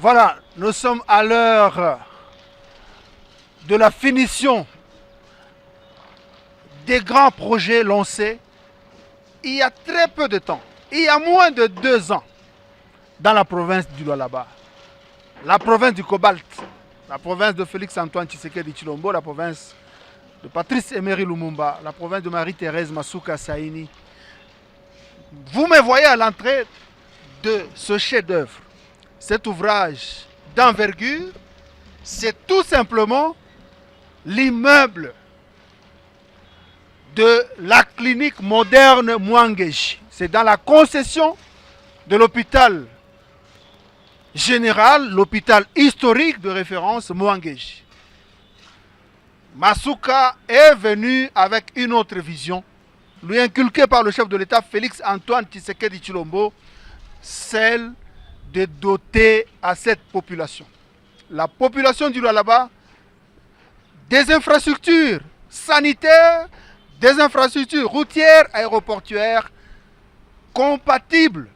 Voilà, nous sommes à l'heure de la finition des grands projets lancés il y a très peu de temps, il y a moins de 2 ans, dans la province du Lualaba, la province du Cobalt, la province de Félix-Antoine Tshisekedi Tshilombo, la province de Patrice Emery Lumumba, la province de Marie-Thérèse Masuka Saini. Vous me voyez à l'entrée de ce chef-d'œuvre. Cet ouvrage d'envergure, c'est tout simplement l'immeuble de la clinique moderne Mwangeji. C'est dans la concession de l'hôpital général, l'hôpital historique de référence Mwangeji. Masuka est venu avec une autre vision, lui inculquée par le chef de l'État Félix-Antoine Tshisekedi Tshilombo, celle de doter à cette population, la population du Lualaba, des infrastructures sanitaires, des infrastructures routières, aéroportuaires, compatibles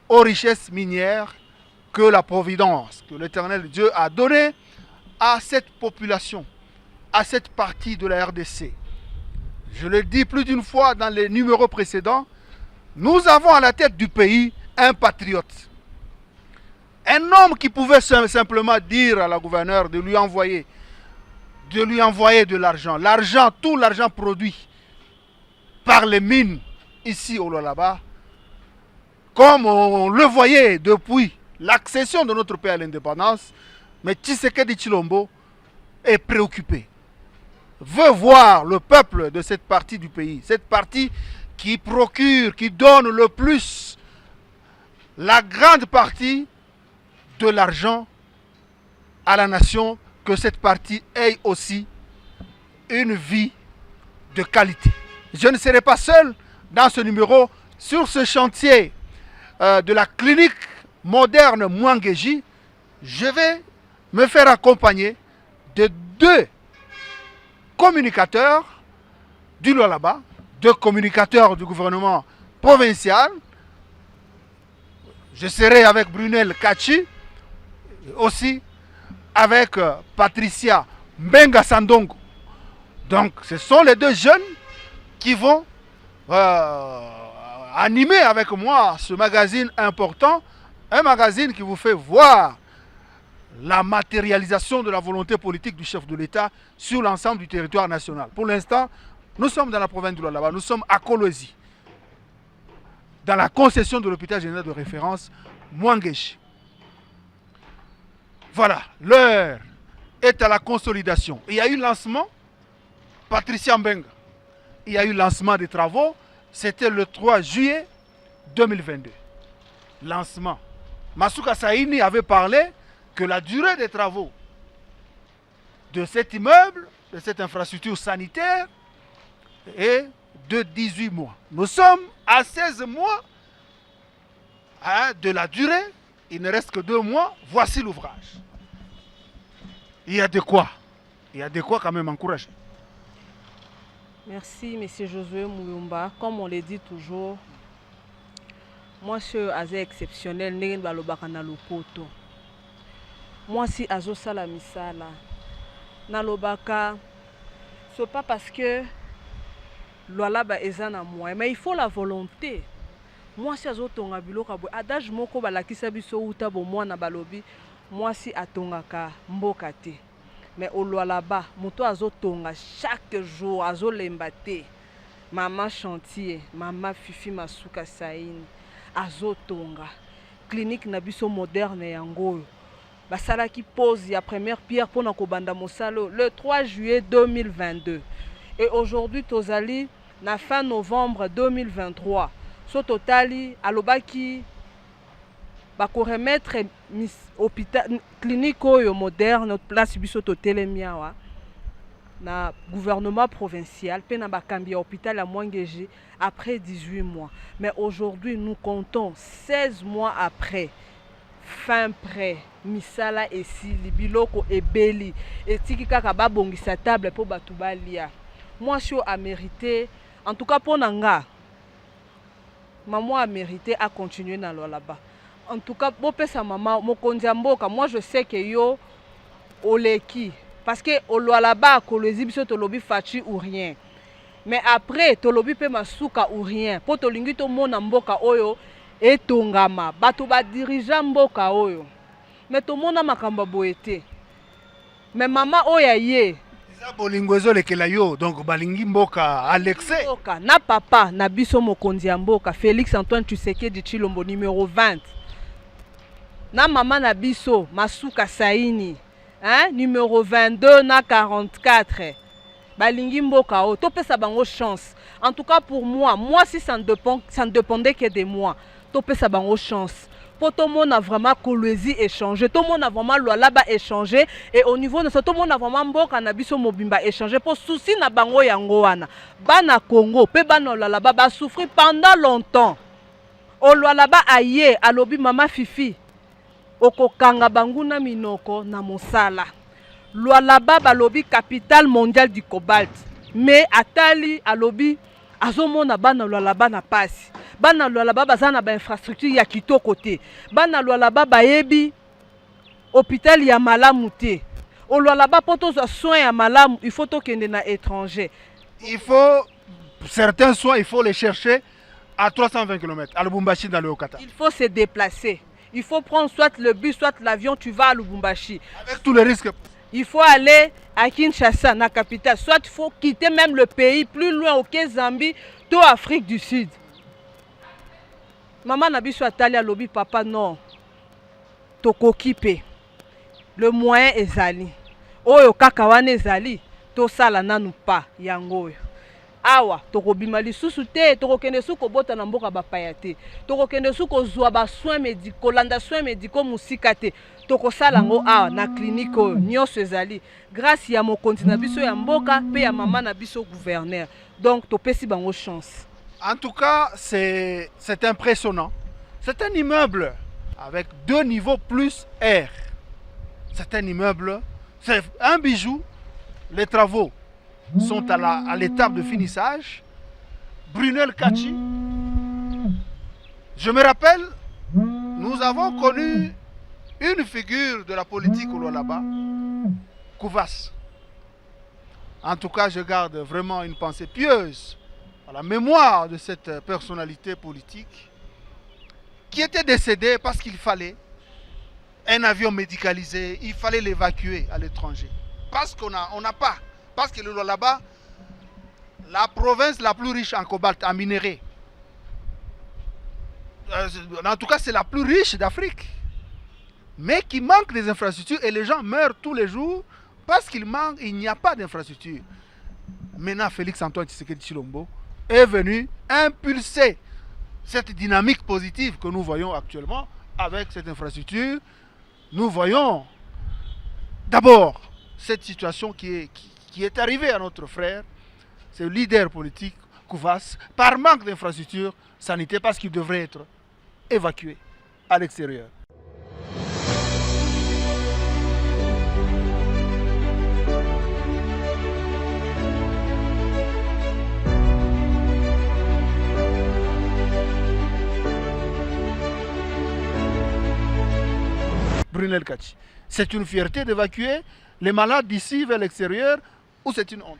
aux richesses minières que la Providence, que l'Éternel Dieu a donné à cette population, à cette partie de la RDC. Je l'ai dit plus d'une fois dans les numéros précédents, nous avons à la tête du pays un patriote. Un homme qui pouvait simplement dire à la gouverneure de lui envoyer de l'argent. L'argent, tout l'argent produit par les mines ici au Lualaba, comme on le voyait depuis l'accession de notre pays à l'indépendance, mais Tshisekedi Tshilombo est préoccupé, veut voir le peuple de cette partie du pays, cette partie qui procure, qui donne le plus, la grande partie de l'argent à la nation, que cette partie ait aussi une vie de qualité. Je ne serai pas seul dans ce numéro sur ce chantier de la clinique moderne Mwangeji. Je vais me faire accompagner de 2 communicateurs du Lualaba, 2 communicateurs du gouvernement provincial. Je serai avec Brunel Kachi, aussi avec Patricia Mbenga Sandongo. Donc ce sont les 2 jeunes qui vont animer avec moi ce magazine important, un magazine qui vous fait voir la matérialisation de la volonté politique du chef de l'État sur l'ensemble du territoire national. Pour l'instant, nous sommes dans la province du Lualaba, nous sommes à Kolwezi, dans la concession de l'hôpital général de référence Mwangeji. Voilà, l'heure est à la consolidation. Il y a eu lancement, Patricia Mbenga. Il y a eu lancement des travaux, c'était le 3 juillet 2022. Lancement. Masuka Saini avait parlé que la durée des travaux de cet immeuble, de cette infrastructure sanitaire, est de 18 mois. Nous sommes à 16 mois de la durée. Il ne reste que 2 mois. Voici l'ouvrage. Il y a de quoi. Il y a de quoi quand même encourager. Merci, M. Josué Mouyumba. Comme on le dit toujours, moi, je suis assez exceptionnel. Je suis moi, si Azo Salamisala, Nalobaka, ce n'est pas parce que Lualaba est en moi, mais il faut la volonté. Moi, si Azo Tonga Biloko, adage moko balakisa biso uta bo mwana balobi, moi si atongaka mbokate. Mais au Lualaba, moto Azo Tonga chaque jour, Azo Lembate, maman chantier, maman Fifi Masuka Saini, Azo Tonga, clinique Nabiso moderne yangoyo. Basala qui pose la première pierre pour Nakobanda Mosalo le 3 juillet 2022. Et aujourd'hui, Tozali, na fin novembre 2023. So totali, alobaki, bako remettre hôpital, clinique moderne, place biso totelemiawa, na gouvernement provincial, pe na bakambi hôpital à Mwangeji après 18 mois. Mais aujourd'hui, nous comptons 16 mois après. Fin prêt, misala esili, biloko ebeli, etiki kaka babongisa table pour batubalia. Moi je suis à mériter, en tout cas pour Nanga, maman a mérité à continuer dans le là-bas. En tout cas, bopesa mama mokonzi ya mboka, moi je sais que yo oleki parce que olwalaba kolezi biso tolobi faci ou rien. Mais après tolobi pe masuka ou rien. Po tolingi to mona mboka oyo etongama, bato ba dirigeant mboka oyo. Mais to mona makamba boete. Mais mama oya ye bolingo ezolekela yo donc balingi mboka Alexei mboka na papa na biso mokonzi ya mboka Félix Antoine Tshisekedi Tshilombo numéro 20 na mama na biso Masuka Saini hein, numéro 22 na 44 balingi mboka o topesa bango chance. En tout cas pour moi si ça ne dépendait que de moi topesa bango chance. Tout le monde a vraiment Kolwezi échangé, tout le monde a vraiment Lualaba échangé et au niveau de ça tout le monde a vraiment Mboka na biso mobimba échangé pour souci na bango yango wana. Bana Congo pe bana Lualaba ba souffrir pendant longtemps. O Lualaba aye alobi mama Fifi okokanga bangu na minoko na mosala. Lualaba balobi capitale mondiale du cobalt mais atali alobi azomona bana Lualaba na pasi. Bana Lualaba bazana ba infrastructure ya kitoko te. Bana Lualaba bayebi hôpital ya malamu te. O Lualaba poto za soins ya malamu, il faut tokende na étranger. Il faut certains soins, il faut les chercher à 320 km à Lubumbashi dans le Haut-Katanga. Il faut se déplacer. Il faut prendre soit le bus soit l'avion, tu vas à Lubumbashi. Avec tous les risques. Il faut aller à Kinshasa, la capitale. Soit il faut quitter même le pays plus loin au Zambie, to Afrique du Sud. Maman na biso atali alobi papa non tokokipe le moyen ezali oyo kaka wana ezali tosala nanu pa yango oyo awa tokobima lisusu te tokokende su kobota na mboka bapaya te tokokende su kozwa ba soins médicaux landa soins médicaux musika te tokosala ngo awa na clinique oyo nyonso ezali grâce ya mokonzi na biso ya mboka pe ya mama na biso gouverneur donc topesi bango chance. En tout cas, c'est impressionnant. C'est un immeuble avec 2 niveaux plus R. C'est un immeuble, c'est un bijou. Les travaux sont à l'étape de finissage. Brunel Kachi. Je me rappelle, nous avons connu une figure de la politique au Lualaba, Kouvas. En tout cas, je garde vraiment une pensée pieuse à la mémoire de cette personnalité politique qui était décédée parce qu'il fallait un avion médicalisé, il fallait l'évacuer à l'étranger. Parce qu'on n'a pas, parce que le Lualaba, la province la plus riche en cobalt, en minerai, en tout cas c'est la plus riche d'Afrique, mais qui manque des infrastructures et les gens meurent tous les jours parce qu'il n'y a pas d'infrastructure. Maintenant Félix Antoine Tshisekedi Tshilombo est venu impulser cette dynamique positive que nous voyons actuellement avec cette infrastructure. Nous voyons d'abord cette situation qui est arrivée à notre frère, ce leader politique, Kouvas, par manque d'infrastructures sanitaires parce qu'il devrait être évacué à l'extérieur. Brunel Kachi. C'est une fierté d'évacuer les malades d'ici vers l'extérieur ou c'est une honte?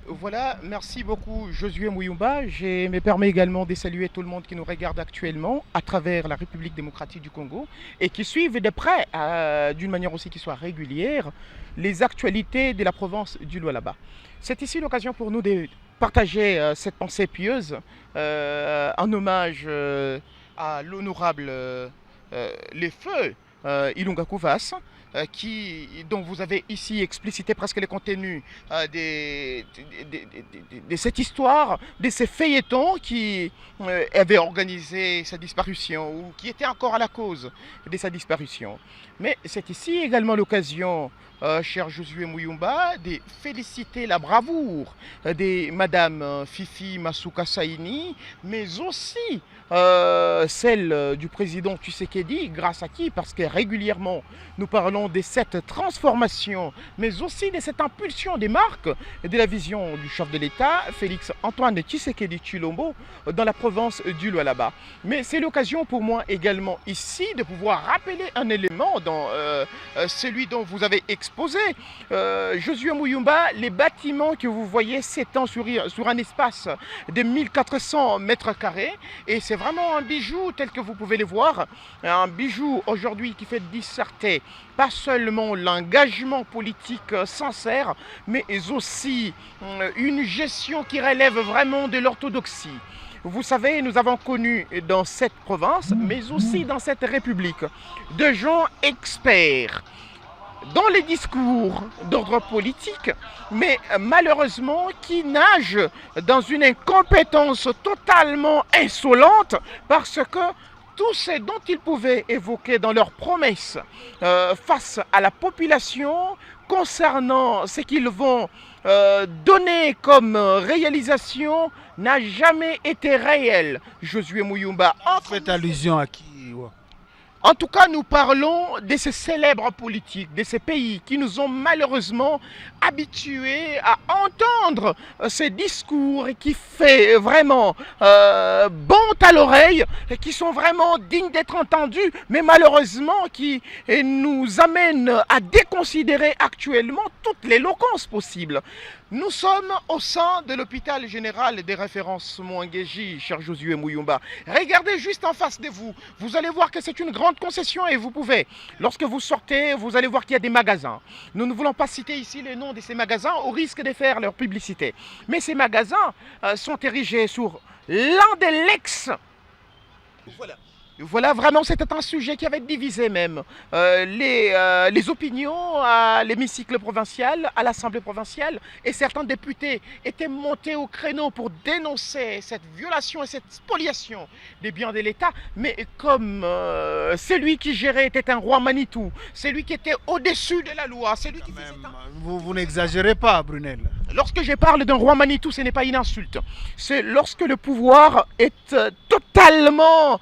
Voilà, merci beaucoup Josué Muyumba. Je me permets également de saluer tout le monde qui nous regarde actuellement à travers la République démocratique du Congo et qui suivent de près, d'une manière aussi qui soit régulière, les actualités de la province du Lualaba. C'est ici l'occasion pour nous de partager cette pensée pieuse en hommage à l'honorable les feux Ilunga Kouvas, dont vous avez ici explicité presque les contenus de cette histoire, de ces feuilletons qui avaient organisé sa disparition ou qui étaient encore à la cause de sa disparition. Mais c'est ici également l'occasion, cher Josué Muyumba, de féliciter la bravoure de Madame Fifi Masuka Saini, mais aussi celle du président Tshisekedi, grâce à qui, parce que régulièrement nous parlons parlons de cette transformation, mais aussi de cette impulsion des marques de la vision du chef de l'État, Félix Antoine Tshisekedi Tshilombo, dans la province du Lualaba. Mais c'est l'occasion pour moi également ici de pouvoir rappeler un élément dans celui dont vous avez exposé. Josué Muyumba, les bâtiments que vous voyez s'étendent sur un espace de 1400 mètres carrés et c'est vraiment un bijou tel que vous pouvez le voir, un bijou aujourd'hui qui fait disserter pas seulement l'engagement politique sincère, mais aussi une gestion qui relève vraiment de l'orthodoxie. Vous savez, nous avons connu dans cette province, mais aussi dans cette république, de gens experts dans les discours d'ordre politique, mais malheureusement qui nagent dans une incompétence totalement insolente parce que tout ce dont ils pouvaient évoquer dans leurs promesses face à la population concernant ce qu'ils vont donner comme réalisation n'a jamais été réel. Josué Muyumba. Faites allusion à qui? En tout cas, nous parlons de ces célèbres politiques, de ces pays qui nous ont malheureusement habitués à entendre ces discours qui fait vraiment bon à l'oreille, et qui sont vraiment dignes d'être entendus, mais malheureusement qui nous amènent à déconsidérer actuellement toute l'éloquence possible. Nous sommes au sein de l'hôpital général des références Mwangeji, cher Josué Muyumba. Regardez juste en face de vous. Vous allez voir que c'est une grande concession et vous pouvez, lorsque vous sortez, vous allez voir qu'il y a des magasins. Nous ne voulons pas citer ici les noms de ces magasins au risque de faire leur publicité. Mais ces magasins sont érigés sur l'un des lex. Voilà, vraiment, c'était un sujet qui avait divisé même les opinions à l'hémicycle provincial, à l'Assemblée provinciale, et certains députés étaient montés au créneau pour dénoncer cette violation et cette spoliation des biens de l'État, mais comme celui qui gérait était un roi Manitou, celui qui était au-dessus de la loi, celui qui faisait... Vous n'exagérez pas, Brunel. Lorsque je parle d'un roi Manitou, ce n'est pas une insulte. C'est lorsque le pouvoir est totalement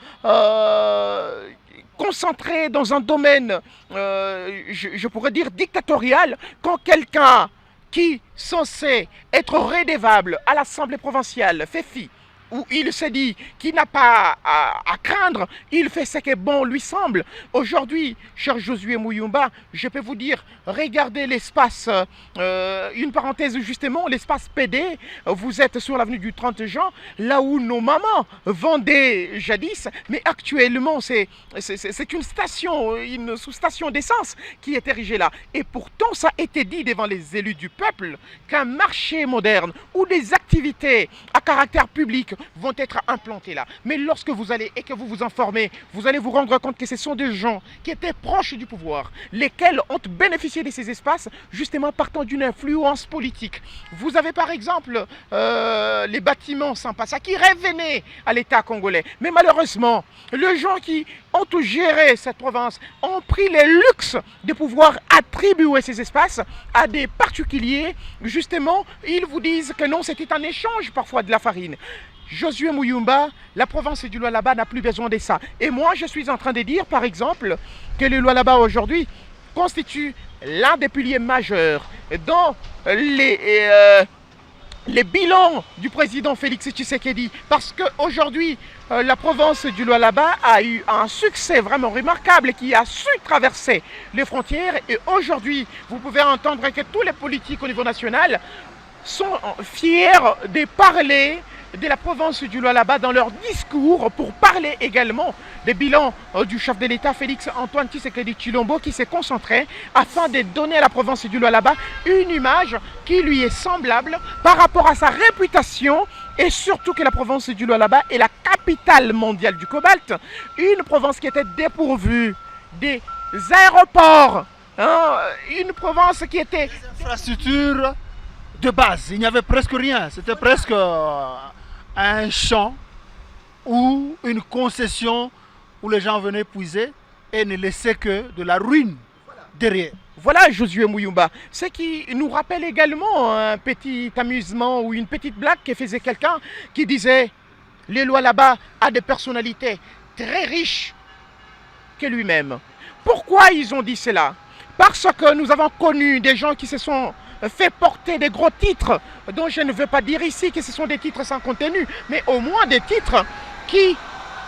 concentré dans un domaine, je pourrais dire dictatorial, quand quelqu'un qui, censé être redevable à l'Assemblée provinciale, fait fi, où il se dit qu'il n'a pas à craindre, il fait ce qui est bon lui semble. Aujourd'hui, cher Josué Muyumba, je peux vous dire, regardez l'espace, une parenthèse justement, l'espace PD, vous êtes sur l'avenue du 30 juin, là où nos mamans vendaient jadis, mais actuellement c'est une station, une sous-station d'essence qui est érigée là. Et pourtant, ça a été dit devant les élus du peuple qu'un marché moderne ou des activités à caractère public vont être implantés là. Mais lorsque vous allez et que vous vous informez, vous allez vous rendre compte que ce sont des gens qui étaient proches du pouvoir, lesquels ont bénéficié de ces espaces justement partant d'une influence politique. Vous avez par exemple les bâtiments Sampassa qui revenaient à l'État congolais. Mais malheureusement, les gens qui ont tout géré cette province ont pris le luxe de pouvoir attribuer ces espaces à des particuliers. Justement, ils vous disent que non, c'était un échange parfois de la farine. Josué Muyumba, la province du Lualaba n'a plus besoin de ça. Et moi, je suis en train de dire, par exemple, que le Lualaba aujourd'hui constitue l'un des piliers majeurs dans les bilans du président Félix Tshisekedi. Parce qu'aujourd'hui, la province du Lualaba a eu un succès vraiment remarquable qui a su traverser les frontières. Et aujourd'hui, vous pouvez entendre que tous les politiques au niveau national sont fiers de parler de la province du Lualaba dans leur discours pour parler également des bilans du chef de l'État Félix Antoine Tshisekedi Tshilombo qui s'est concentré afin de donner à la province du Lualaba une image qui lui est semblable par rapport à sa réputation et surtout que la province du Lualaba est la capitale mondiale du cobalt, une province qui était dépourvue des aéroports, hein, une province qui était... Des infrastructures de base, il n'y avait presque rien, c'était presque un champ ou une concession où les gens venaient puiser et ne laissaient que de la ruine derrière. Voilà Josué Muyumba, ce qui nous rappelle également un petit amusement ou une petite blague que faisait quelqu'un qui disait « Les Lualaba a des personnalités très riches que lui-même ». Pourquoi ils ont dit cela? Parce que nous avons connu des gens qui se sont fait porter des gros titres, dont je ne veux pas dire ici que ce sont des titres sans contenu, mais au moins des titres qui,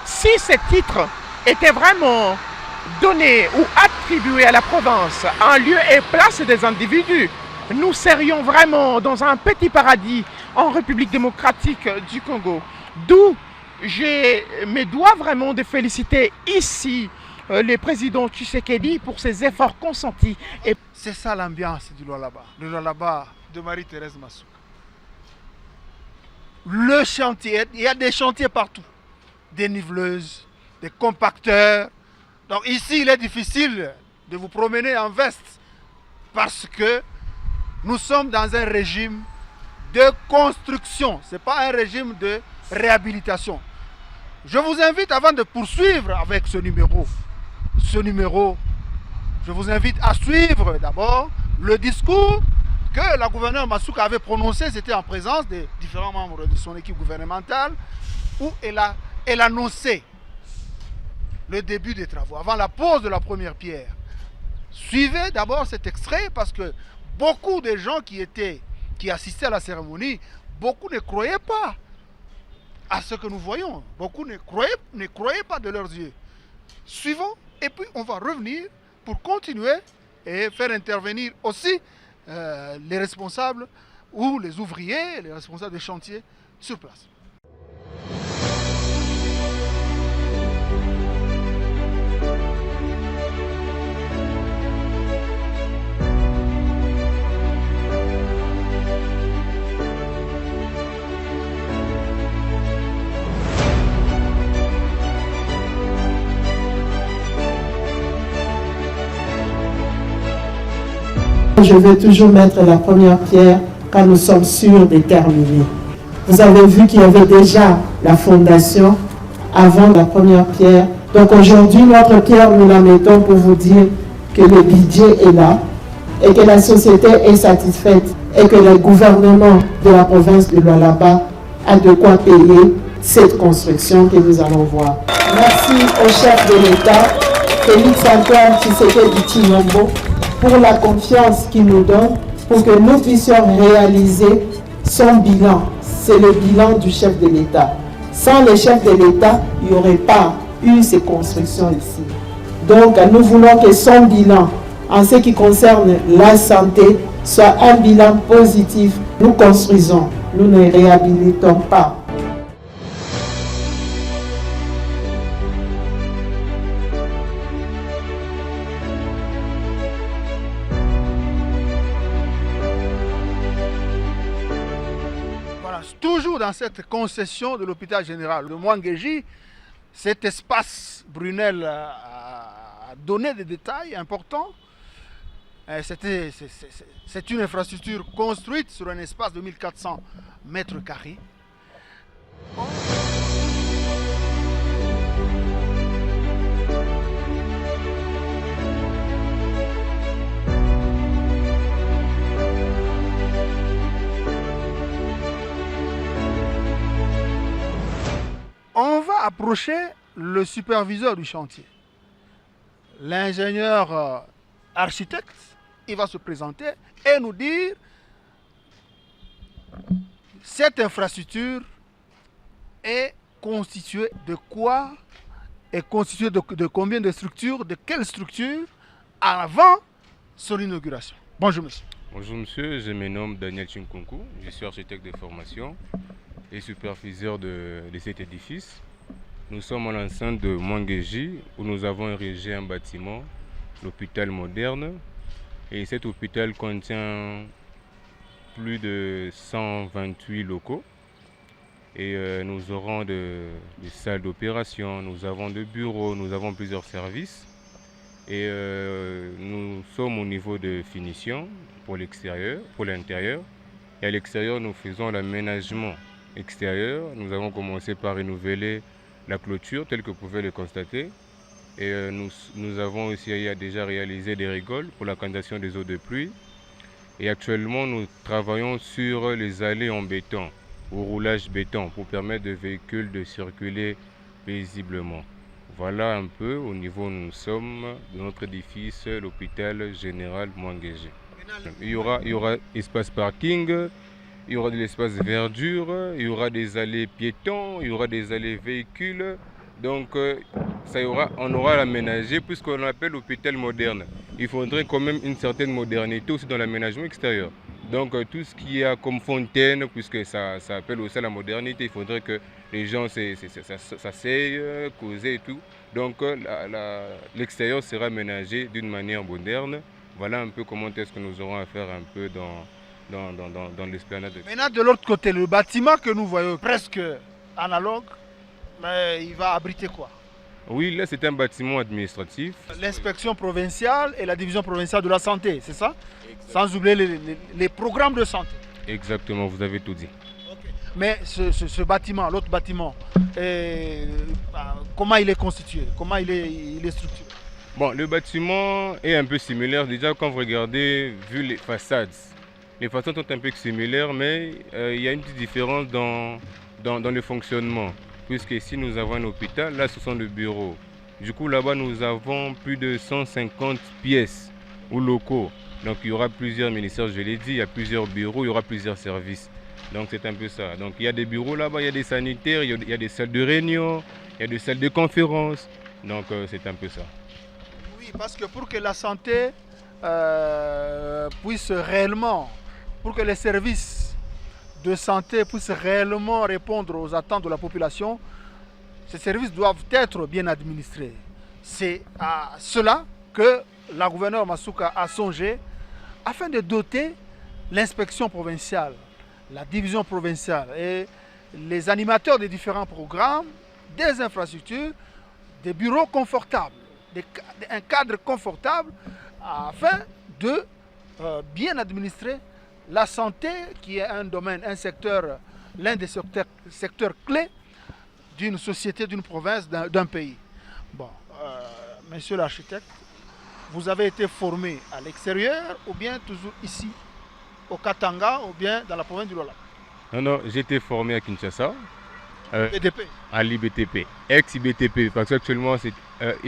si ces titres étaient vraiment donnés ou attribués à la province en lieu et place des individus, nous serions vraiment dans un petit paradis en République démocratique du Congo. D'où je me dois vraiment de féliciter ici le président Tshisekedi pour ses efforts consentis. Et c'est ça l'ambiance du Lualaba, le Lualaba de Marie-Thérèse Masuka. Le chantier, il y a des chantiers partout, des niveleuses, des compacteurs. Donc ici, il est difficile de vous promener en veste parce que nous sommes dans un régime de construction. Ce n'est pas un régime de réhabilitation. Je vous invite, avant de poursuivre avec ce numéro, je vous invite à suivre d'abord le discours que la gouverneure Masuka avait prononcé. C'était en présence des différents membres de son équipe gouvernementale, où elle annonçait le début des travaux, avant la pose de la première pierre. Suivez d'abord cet extrait parce que beaucoup de gens qui assistaient à la cérémonie, beaucoup ne croyaient pas à ce que nous voyons. Beaucoup ne croyaient pas de leurs yeux. Suivons, et puis on va revenir pour continuer et faire intervenir aussi les responsables ou les ouvriers, les responsables des chantiers sur place. Je vais toujours mettre la première pierre quand nous sommes sûrs de terminer. Vous avez vu qu'il y avait déjà la fondation avant la première pierre. Donc aujourd'hui, notre pierre, nous la mettons pour vous dire que le budget est là et que la société est satisfaite et que le gouvernement de la province de Lualaba a de quoi payer cette construction que nous allons voir. Merci au chef de l'État, Félix Antoine Tshisekedi Tshilombo, pour la confiance qu'il nous donne, pour que nous puissions réaliser son bilan. C'est le bilan du chef de l'État. Sans le chef de l'État, il n'y aurait pas eu ces constructions ici. Donc, nous voulons que son bilan, en ce qui concerne la santé, soit un bilan positif. Nous construisons, nous ne réhabilitons pas. Toujours dans cette concession de l'hôpital général de Mwangeji, cet espace, Brunel a donné des détails importants. C'est une infrastructure construite sur un espace de 1400 mètres carrés. On va approcher le superviseur du chantier. L'ingénieur architecte, il va se présenter et nous dire cette infrastructure est constituée de quoi, est constituée de combien de structures, de quelles structures avant son inauguration. Bonjour monsieur. Bonjour monsieur, je me nomme Daniel Chinkunku, je suis architecte de formation et superviseur de cet édifice. Nous sommes à l'enceinte de Mwangeji où nous avons érigé un bâtiment, l'hôpital moderne. Et cet hôpital contient plus de 128 locaux. Et nous aurons des salles d'opération, nous avons des bureaux, nous avons plusieurs services. Et nous sommes au niveau de finition pour l'extérieur, pour l'intérieur. Et à l'extérieur, nous faisons l'aménagement extérieur. Nous avons commencé par renouveler la clôture telle que vous pouvez le constater. Et nous avons aussi déjà réalisé des rigoles pour la canalisation des eaux de pluie. Et actuellement, nous travaillons sur les allées en béton, au roulage béton, pour permettre aux véhicules de circuler paisiblement. Voilà un peu au niveau où nous sommes de notre édifice, l'hôpital général Mwangeji. Il y aura espace parking, il y aura de l'espace verdure, il y aura des allées piétons, il y aura des allées véhicules. Donc on aura l'aménagé puisqu'on appelle l'hôpital moderne. Il faudrait quand même une certaine modernité aussi dans l'aménagement extérieur. Donc tout ce qui a comme fontaine, puisque ça appelle aussi la modernité, il faudrait que les gens s'asseyent, causent et tout. Donc l'extérieur sera aménagé d'une manière moderne. Voilà un peu comment est-ce que nous aurons à faire un peu dans l'esplanade. Maintenant, de l'autre côté, le bâtiment que nous voyons presque analogue, mais il va abriter quoi? Oui, là c'est un bâtiment administratif. L'inspection provinciale et la division provinciale de la santé, c'est ça? Sans oublier les programmes de santé. Exactement, vous avez tout dit. Okay. Mais ce bâtiment, l'autre bâtiment, comment il est constitué? Comment il est structuré? Bon, le bâtiment est un peu similaire. Déjà, quand vous regardez, vu les façades sont un peu similaires, mais il y a une petite différence dans le fonctionnement. Puisque ici, nous avons un hôpital, là, ce sont les bureaux. Du coup, là-bas, nous avons plus de 150 pièces ou locaux. Donc, il y aura plusieurs ministères, je l'ai dit, il y a plusieurs bureaux, il y aura plusieurs services. Donc, c'est un peu ça. Donc, il y a des bureaux là-bas, il y a des sanitaires, il y a des salles de réunion, il y a des salles de conférence. Donc, c'est un peu ça. Oui, parce que pour que la santé puisse réellement, pour que les services de santé puissent réellement répondre aux attentes de la population, ces services doivent être bien administrés. C'est à cela que la gouverneure Masuka a songé afin de doter l'inspection provinciale, la division provinciale et les animateurs des différents programmes, des infrastructures, des bureaux confortables, un cadre confortable afin de bien administrer la santé qui est un domaine, un secteur, l'un des secteurs clés d'une société, d'une province, d'un pays. Bon, monsieur l'architecte, vous avez été formé à l'extérieur ou bien toujours ici, au Katanga ou bien dans la province du Lualaba? Non, j'ai été formé à Kinshasa. BDP. À l'IBTP, ex-IBTP, parce qu'actuellement c'est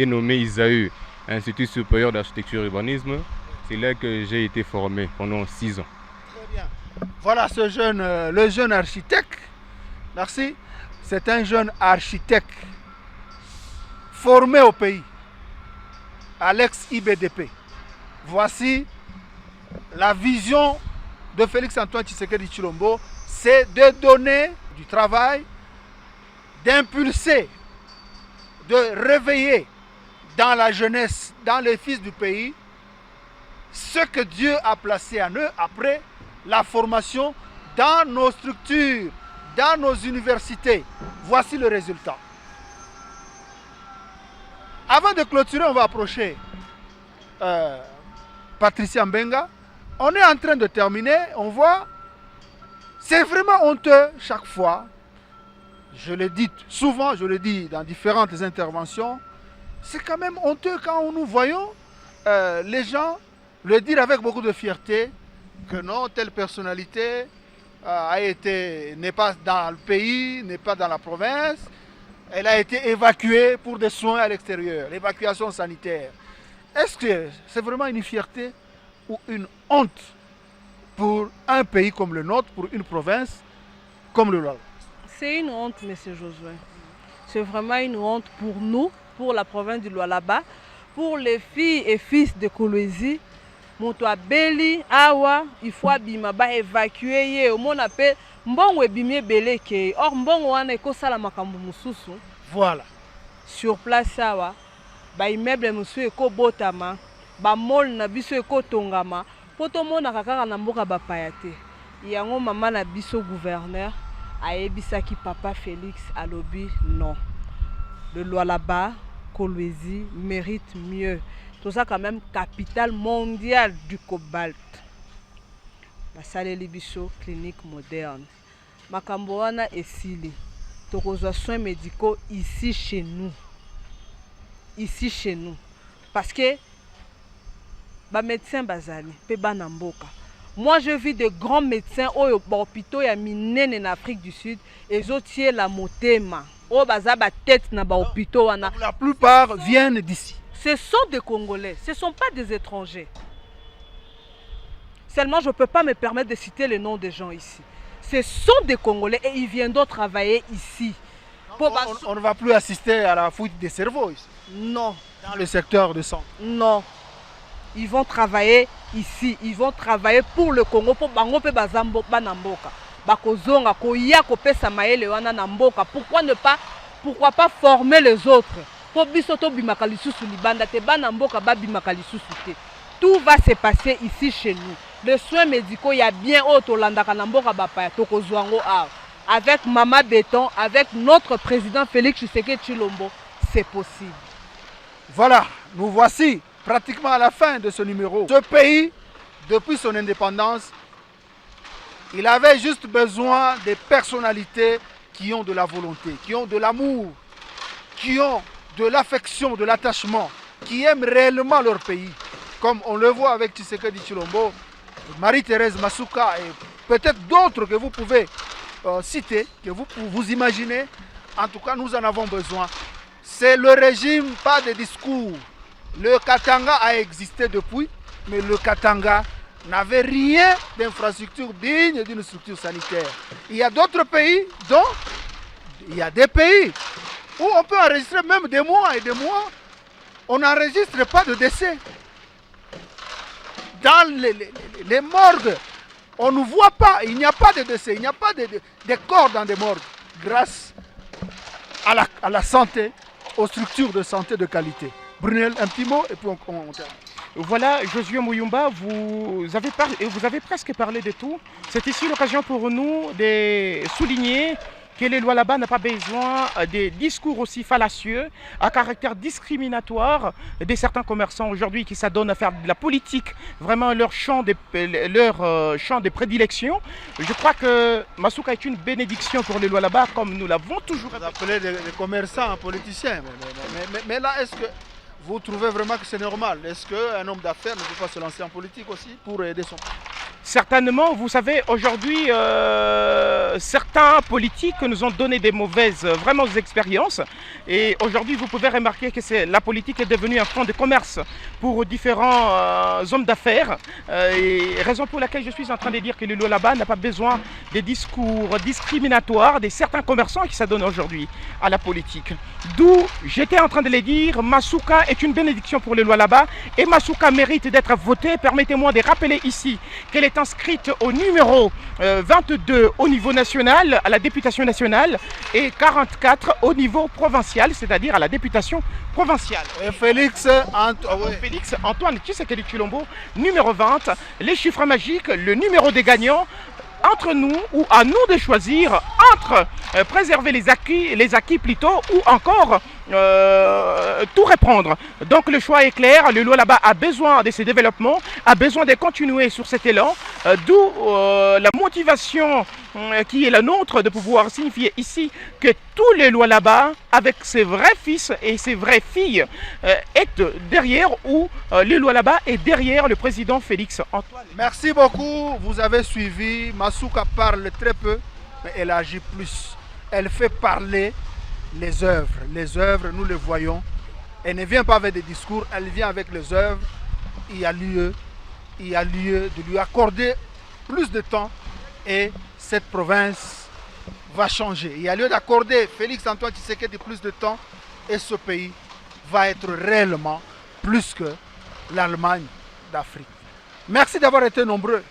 nommé ISAU, Institut supérieur d'architecture et urbanisme. C'est là que j'ai été formé pendant 6 ans. Très bien. Voilà le jeune architecte. Merci. C'est un jeune architecte formé au pays, à l'ex-IBDP. Voici la vision de Félix-Antoine Tshisekedi Tshilombo, c'est de donner du travail, d'impulser, de réveiller dans la jeunesse, dans les fils du pays, ce que Dieu a placé en eux après la formation dans nos structures, dans nos universités. Voici le résultat. Avant de clôturer, on va approcher Patricia Mbenga. On est en train de terminer, on voit, c'est vraiment honteux chaque fois. Je le dis souvent, je le dis dans différentes interventions, c'est quand même honteux quand nous voyons les gens le dire avec beaucoup de fierté que non, telle personnalité n'est pas dans le pays, n'est pas dans la province, elle a été évacuée pour des soins à l'extérieur, l'évacuation sanitaire. Est-ce que c'est vraiment une fierté ou une honte pour un pays comme le nôtre, pour une province comme le Lualaba? C'est une honte, M. Josué. C'est vraiment une honte pour nous, pour la province du Lualaba, pour les filles et fils de Kolwezi. Moto abeli awa il faut abima ba évacuer ye au mon appel mbongo ebimie beleke or mbongo wana ekosala makambo mususu. Voilà. Sur place awa ba immeuble musu ekobotama ba mall na biso ekotongama poto mona kaka na mboka bapaya te. Yango mama na biso gouverneur ayebisaki papa Félix alobi non. Le Lualaba Kolwezi mérite mieux. Tout ça quand même capitale mondiale du cobalt. La salle Libicho clinique moderne. Makambo wana esili. Tokozwa soins médicaux ici chez nous. Ici chez nous. Parce que ba médecin bazali pe bana mboka. Moi je vis de grands médecins au hôpitaux ya minene en Afrique du Sud et zotie la motema oyo baza batete na bahôpitaux wana. La plupart viennent d'ici. Ce sont des Congolais, ce ne sont pas des étrangers. Seulement, je ne peux pas me permettre de citer les noms des gens ici. Ce sont des Congolais et ils viendront travailler ici. On ne va plus assister à la fuite des cerveaux ici. Non. Dans le secteur de santé. Non. Ils vont travailler ici. Ils vont travailler pour le Congo. Pour bango pe bazambo banamboka. Bakozonga koya kopesa maele wana na mboka. Pourquoi pas former les autres? Pour bisoto bimaka lisusu libanda te banamboka ba bimaka lisusu te. Tout va se passer ici chez nous. Les soins médicaux, il y a bien autre landaka na mboka bapaya tokozwango a. Avec Mama Béton, avec notre président Félix Tshisekedi Tshilombo, c'est possible. Voilà, nous voici pratiquement à la fin de ce numéro. Ce pays, depuis son indépendance, il avait juste besoin des personnalités qui ont de la volonté, qui ont de l'amour, qui ont de l'affection, de l'attachement, qui aiment réellement leur pays. Comme on le voit avec Tshisekedi Tshilombo, Marie-Thérèse Masuka et peut-être d'autres que vous pouvez citer, que vous imaginez. En tout cas, nous en avons besoin. C'est le régime, pas de discours. Le Katanga a existé depuis, mais le Katanga n'avait rien d'infrastructure digne d'une structure sanitaire. Il y a d'autres pays, dont il y a des pays où on peut enregistrer même des mois et des mois. On n'enregistre pas de décès. Dans les morgues, on ne voit pas, il n'y a pas de décès, il n'y a pas de corps dans des morgues, grâce à la santé, aux structures de santé de qualité. Brunel, un petit mot et puis on termine. Voilà, Josué Muyumba, vous avez presque parlé de tout. C'est ici l'occasion pour nous de souligner que les lois là-bas n'ont pas besoin des discours aussi fallacieux, à caractère discriminatoire de certains commerçants aujourd'hui qui s'adonnent à faire de la politique, vraiment leur champ de prédilection. Je crois que Masuka est une bénédiction pour les lois là-bas, comme nous l'avons toujours appelé les commerçants politiciens. Mais là, est-ce que vous trouvez vraiment que c'est normal? Est-ce qu'un homme d'affaires ne peut pas se lancer en politique aussi pour aider son pays? Certainement, vous savez, aujourd'hui, certains politiques nous ont donné des mauvaises expériences. Et aujourd'hui, vous pouvez remarquer que la politique est devenue un fonds de commerce pour différents hommes d'affaires. Et raison pour laquelle je suis en train de dire que le là-bas n'a pas besoin des discours discriminatoires de certains commerçants qui s'adonnent aujourd'hui à la politique. D'où j'étais en train de le dire, Masuka est une bénédiction pour les lois là-bas et Masuka mérite d'être votée. Permettez-moi de rappeler ici qu'elle est inscrite au numéro 22 au niveau national, à la députation nationale, et 44 au niveau provincial, c'est-à-dire à la députation provinciale. Et Félix Antoine Tshisekedi Tshilombo, numéro 20, les chiffres magiques, le numéro des gagnants. Entre nous ou à nous de choisir entre préserver les acquis plutôt ou encore tout reprendre. Donc le choix est clair, le lot là-bas a besoin de ces développements, a besoin de continuer sur cet élan, d'où la motivation qui est la nôtre de pouvoir signifier ici que tous les lois là-bas, avec ses vrais fils et ses vraies filles, est derrière ou les lois là-bas est derrière le président Félix Antoine. Merci beaucoup, vous avez suivi. Masuka parle très peu, mais elle agit plus. Elle fait parler les œuvres. Les œuvres, nous les voyons. Elle ne vient pas avec des discours, elle vient avec les œuvres. Il y a lieu de lui accorder plus de temps et cette province va changer. Il y a lieu d'accorder Félix Antoine Tshisekedi plus de temps et ce pays va être réellement plus que l'Allemagne d'Afrique. Merci d'avoir été nombreux.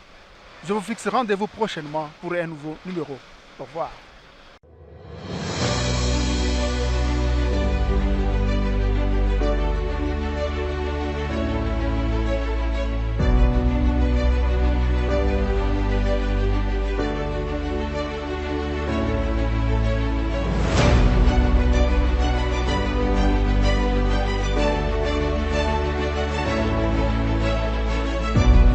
Je vous fixe rendez-vous prochainement pour un nouveau numéro. Au revoir.